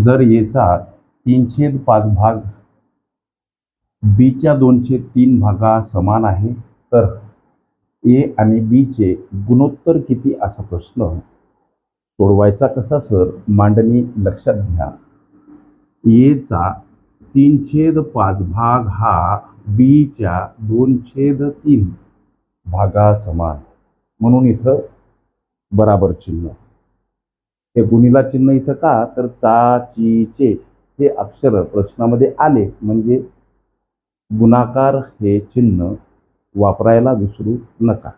जर एचा 3/5 भाग बीच्या 2/3 भागा समान आहे तर ए आणि बीचे गुणोत्तर किती असा प्रश्न सोडवायचा कसा सर? मांडणी लक्षात घ्या. एचा 3/5 भाग हा बीच्या 2/3 भागा समान, म्हणून इथं बराबर चिन्ह. हे गुणिला चिन्ह इथं का तर चा ची चे हे अक्षर प्रश्नामध्ये आले म्हणजे गुणाकार हे चिन्ह वापरायला विसरू नका.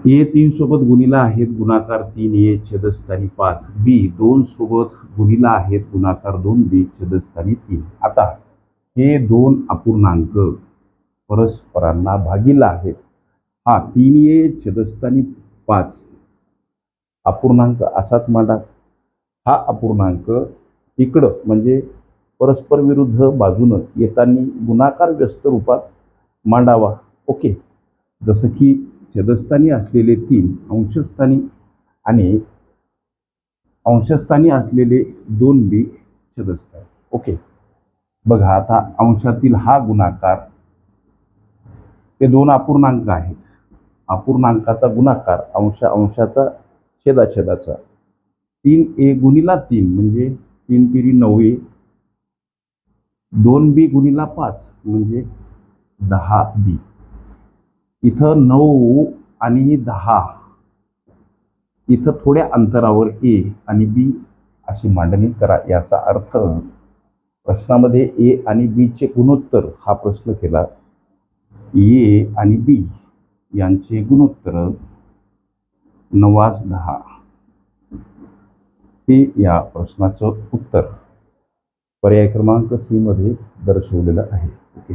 ए 3 सोबत गुणिला आहेत गुणाकार 3 ए छेदस्थानी 5, बी 2 सोबत गुणिला आहेत गुणाकार 2 बी छेदस्थानी 3. आता हे दोन अपूर्णांक परस्परांना भागीला आहेत. हा 3 ए छेदस्थानी 5 अपूर्णांक असाच मांडा. हा अपूर्णांक इकडं म्हणजे परस्पर विरुद्ध बाजूनं येताना गुणाकार व्यस्त रूपात मांडावा. ओके. जसं की छेदस्थानी असलेले 3 अंशस्थानी आणि अंशस्थानी असलेले 2 बी छेदस्थानी. ओके. बघा आता अंशातील हा गुणाकार हे दोन अपूर्णांक आहेत. अपूर्णांकाचा गुणाकार अंशाचा छेदाचा 3 ए गुणिला 3 म्हणजे 3 तिरी 9 ए, 2 बी गुणिला 5 म्हणजे 10 बी. इथं 9 आणि 10 इथं थोड्या अंतरावर ए आणि बी अशी मांडणी करा. याचा अर्थ प्रश्नामध्ये ए आणि बी चे गुणोत्तर हा प्रश्न केला. ए आणि बी यांचे गुणोत्तर 9/10 हे या प्रश्नाचं उत्तर पर्याय क्रमांक सी मध्ये दर्शवलेलं आहे. ओके.